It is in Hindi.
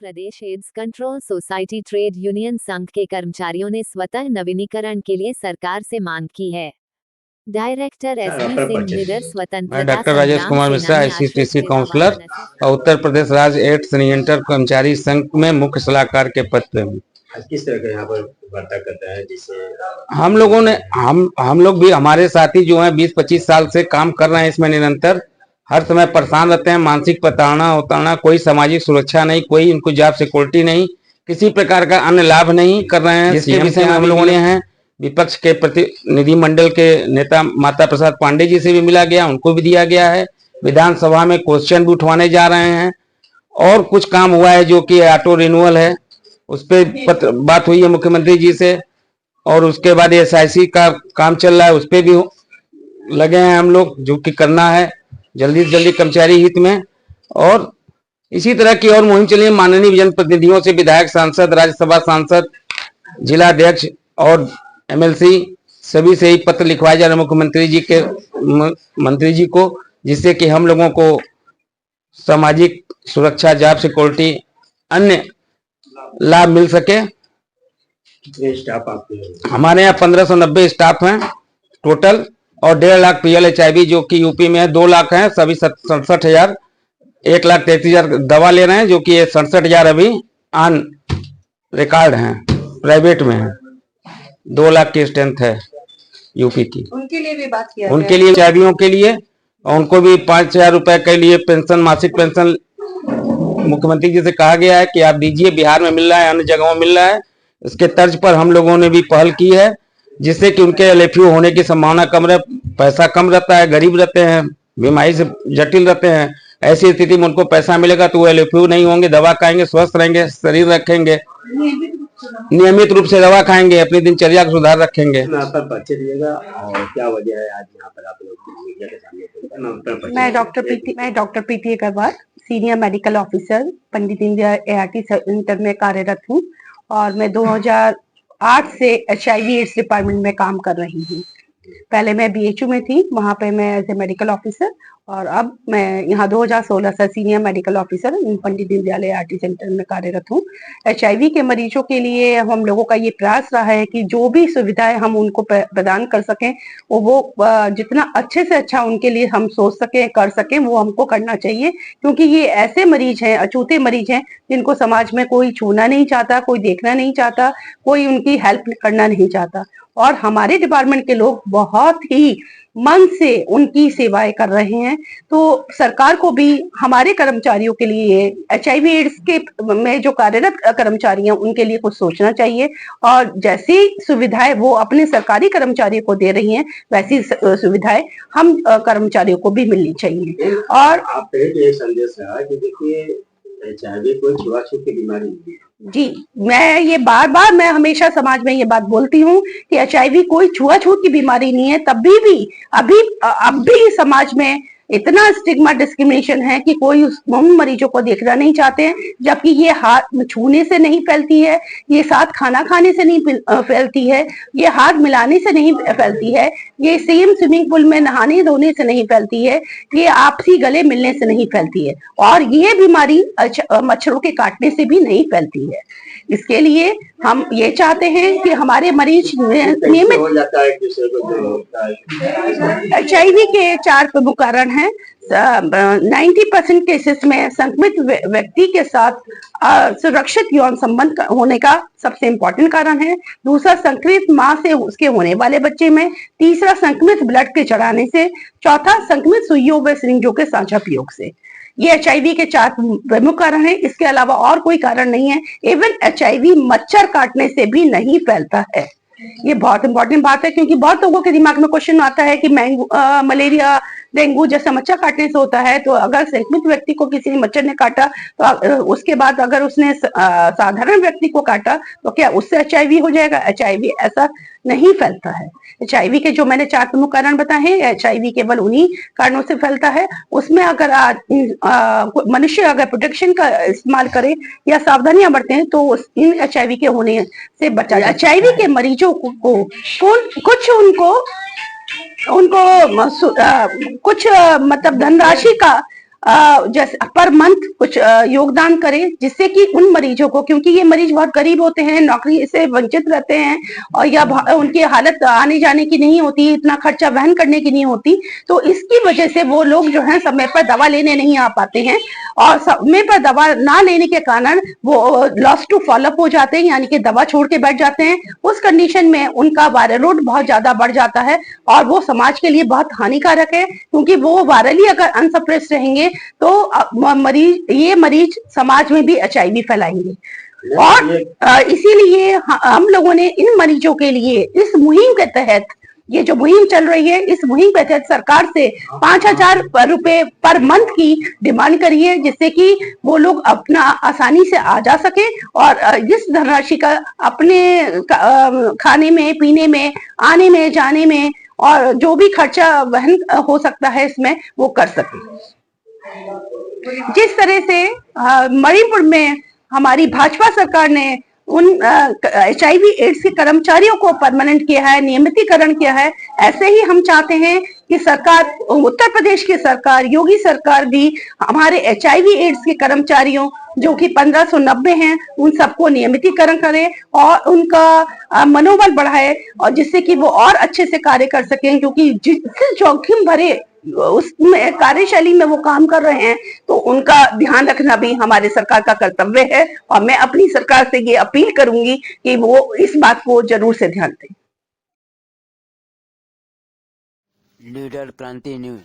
प्रदेश AIDS control society trade union संघ के कर्मचारियों ने स्वतः नवीनीकरण के लिए सरकार से मांग की है। डायरेक्टर एसबी सिंह निडर स्वतंत्रता मैं डॉक्टर राजेश संग्राम कुमार मिश्रा, सेनानी आईसीटीसी आश्रित काउंसलर और उत्तर प्रदेश राज्य एड्स नियंत्रण कर्मचारी संघ में मुख्य सलाहकार के पद पे हूँ। किस तरह का यहाँ पर वार्ता करता है जिससे हम लोगों ने हम लोग भी, हमारे साथी जो हैं 20-25 साल से काम कर रहे हैं इसमें निरंतर, हर समय परेशान रहते हैं। मानसिक प्रताड़ना उतारना, कोई सामाजिक सुरक्षा नहीं, कोई इनको जॉब सिक्योरिटी नहीं, किसी प्रकार का अन्य लाभ नहीं कर रहे हैं। जिसके विषय में हम लोगों ने हैं विपक्ष के प्रतिनिधि मंडल के नेता माता प्रसाद पांडे जी से भी मिला गया, उनको भी दिया गया है। विधानसभा में क्वेश्चन भी उठवाने जा रहे हैं और कुछ काम हुआ है जो कि ऑटो रिन्यूअल है, उस पर बात हुई है मुख्यमंत्री जी से। और उसके बाद एसआईसी का काम चल रहा है, उस पर भी लगे हैं हम लोग, जो कि करना है जल्दी से जल्दी कर्मचारी हित में। और इसी तरह की और मुहिम चली है। माननीय जनप्रतिनिधियों से, विधायक, सांसद, राज्यसभा सांसद, जिला अध्यक्ष और एमएलसी सभी से ही पत्र लिखवाए जा रहे मंत्री जी को, जिससे कि हम लोगों को सामाजिक सुरक्षा, जॉब सिक्योरिटी, अन्य लाभ मिल सके। कितने स्टाफ आपके? हमारे यहाँ 1590 स्टाफ हैं टोटल और 1.5 लाख PLHIV जो कि यूपी में है, 2 लाख हैं, सभी 67,000, 1,33,000 दवा ले रहे हैं, जो कि 67,000 अभी ऑन रिकॉर्ड हैं, प्राइवेट में है। 2 लाख की स्ट्रेंथ है यूपी की। उनके लिए भी बात किया, उनके लिए HIVों के लिए, और उनको भी 5,000 रुपए के लिए पेंशन, मासिक पेंशन मुख्यमंत्री जी से कहा गया है कि आप दीजिए। बिहार में मिल रहा है, अन्य जगहों में मिल रहा है। इसके तर्ज पर हम लोगों ने भी पहल की है, जिससे कि उनके LFU होने की संभावना कम रहे। पैसा कम रहता है, गरीब रहते हैं, बीमारी से जटिल रहते हैं। ऐसी स्थिति में उनको पैसा मिलेगा तो वो LFU नहीं होंगे, दवा खाएंगे, स्वस्थ रहेंगे, शरीर रखेंगे, नियमित रूप से दवा खाएंगे, अपनी दिनचर्या को सुधार रखेंगे। परिचय दिएगा और क्या वजह है आज यहाँ पर आप लोग मीडिया के सामने? मैं doctor PT Agarwal, senior medical officer, Pandit Deendayal ART centre में कार्यरत हूँ और मैं 2008 से HIV एड्स डिपार्टमेंट में काम कर रही हूँ। पहले मैं BHU में थी, वहाँ पे मैं एज ए मेडिकल ऑफिसर, और अब मैं यहाँ 2016 से senior medical officer Pandit Deendayal ART centre में कार्यरत हूँ। HIV के मरीजों के लिए हम लोगों का ये प्रयास रहा है कि जो भी सुविधाएं हम उनको प्रदान कर सकें, वो जितना अच्छे से अच्छा उनके लिए हम सोच सकें, कर सकें, वो हमको करना चाहिए। क्योंकि ये ऐसे मरीज हैं, अछूते मरीज हैं, जिनको समाज में कोई छूना नहीं चाहता, कोई देखना नहीं चाहता, कोई उनकी हेल्प करना नहीं चाहता। और हमारे डिपार्टमेंट के लोग बहुत ही मन से उनकी सेवाएं कर रहे हैं। तो सरकार को भी हमारे कर्मचारियों के लिए, HIV एड्स के में जो कार्यरत कर्मचारी हैं, उनके लिए कुछ सोचना चाहिए। और जैसी सुविधाएं वो अपने सरकारी कर्मचारियों को दे रही हैं, वैसी सुविधाएं हम कर्मचारियों को भी मिलनी चाहिए। और आप एक संदेश रहा कि देखिए HIV कोई छुआछूत की बीमारी नहीं है। जी, मैं हमेशा समाज में ये बात बोलती हूँ कि HIV कोई छुआछूत की बीमारी नहीं है। तभी भी अब भी समाज में इतना स्टिग्मा, डिस्क्रिमिनेशन है कि कोई उन मरीजों को देखना नहीं चाहते हैं। जबकि ये हाथ छूने से नहीं फैलती है, ये साथ खाना खाने से नहीं फैलती है, ये हाथ मिलाने से नहीं फैलती है, ये सेम स्विमिंग पूल में नहाने धोने से नहीं फैलती है, ये आपसी गले मिलने से नहीं फैलती है, और ये बीमारी मच्छरों के काटने से भी नहीं फैलती है। इसके लिए हम ये चाहते हैं कि हमारे मरीज नियमित HIV के 4 प्रमुख कारण हैं। 90% केसेस में संक्रमित व्यक्ति के साथ सुरक्षित यौन संबंध होने का सबसे इम्पोर्टेंट कारण है। दूसरा, संक्रमित मां से उसके होने वाले बच्चे में। तीसरा, संक्रमित ब्लड के चढ़ाने से। चौथा, संक्रमित सुइयों व सिरिंजों के साझा प्रयोग से। ये HIV के 4 प्रमुख कारण हैं। इसके अलावा और कोई कारण नहीं है। इवन HIV मच्छर काटने से भी नहीं फैलता है। ये बहुत इंपॉर्टेंट बात है, क्योंकि बहुत लोगों के दिमाग में क्वेश्चन आता है कि मलेरिया, डेंगू जैसा मच्छर काटने से होता है। तो अगर संक्रमित व्यक्ति को किसी मच्छर ने काटा, तो उसके बाद अगर उसने साधारण व्यक्ति को काटा, तो क्या उससे HIV हो जाएगा? HIV ऐसा नहीं फैलता है। HIV के जो मैंने 4 प्रमुख कारण बताए हैं, HIV केवल उन्हीं कारणों से फैलता है। उसमें अगर मनुष्य अगर प्रोटेक्शन का इस्तेमाल करे या सावधानियां बरते हैं, तो इन HIV के होने से बचा जाए। HIV के मरीजों को कुछ उनको मतलब धनराशि का जैसे पर मंथ कुछ योगदान करें, जिससे कि उन मरीजों को, क्योंकि ये मरीज बहुत गरीब होते हैं, नौकरी से वंचित रहते हैं और या उनकी हालत आने जाने की नहीं होती, इतना खर्चा वहन करने की नहीं होती, तो इसकी वजह से वो लोग जो है समय पर दवा लेने नहीं आ पाते हैं और समय पर दवा ना लेने के कारण वो लॉस टू फॉलोअप हो जाते हैं, यानी कि दवा छोड़ के बैठ जाते हैं। उस कंडीशन में उनका वायरल लोड बहुत ज्यादा बढ़ जाता है और वो समाज के लिए बहुत हानिकारक है, क्योंकि वो वायरली अगर अनसप्रेस्ड रहेंगे तो ये मरीज समाज में भी एचआईवी फैलाएंगे। और इसीलिए हम लोगों ने इन मरीजों के लिए इस मुहिम के तहत, ये जो मुहिम चल रही है, इस मुहिम के तहत सरकार से 5,000 रुपए पर मंथ की डिमांड करी है, जिससे कि वो लोग अपना आसानी से आ जा सके और इस धनराशि का अपने खाने में, पीने में, आने में, जाने में और जो भी खर्चा वहन हो सकता है इसमें वो कर सके। जिस तरह से मणिपुर में हमारी भाजपा सरकार ने उन एचआईवी एड्स के कर्मचारियों को परमानेंट किया है, नियमितीकरण किया है, ऐसे ही हम चाहते हैं कि सरकार, उत्तर प्रदेश की सरकार, योगी सरकार भी हमारे एचआईवी एड्स के कर्मचारियों जो कि 1590 हैं, उन सबको नियमितीकरण करे और उनका मनोबल बढ़ाए और जिससे कि वो और अच्छे से कार्य कर सकें, क्योंकि जिस जोखिम भरे उसमें कार्यशैली में वो काम कर रहे हैं, तो उनका ध्यान रखना भी हमारे सरकार का कर्तव्य है और मैं अपनी सरकार से ये अपील करूंगी कि वो इस बात को जरूर से ध्यान दें। लीडर क्रांति न्यूज।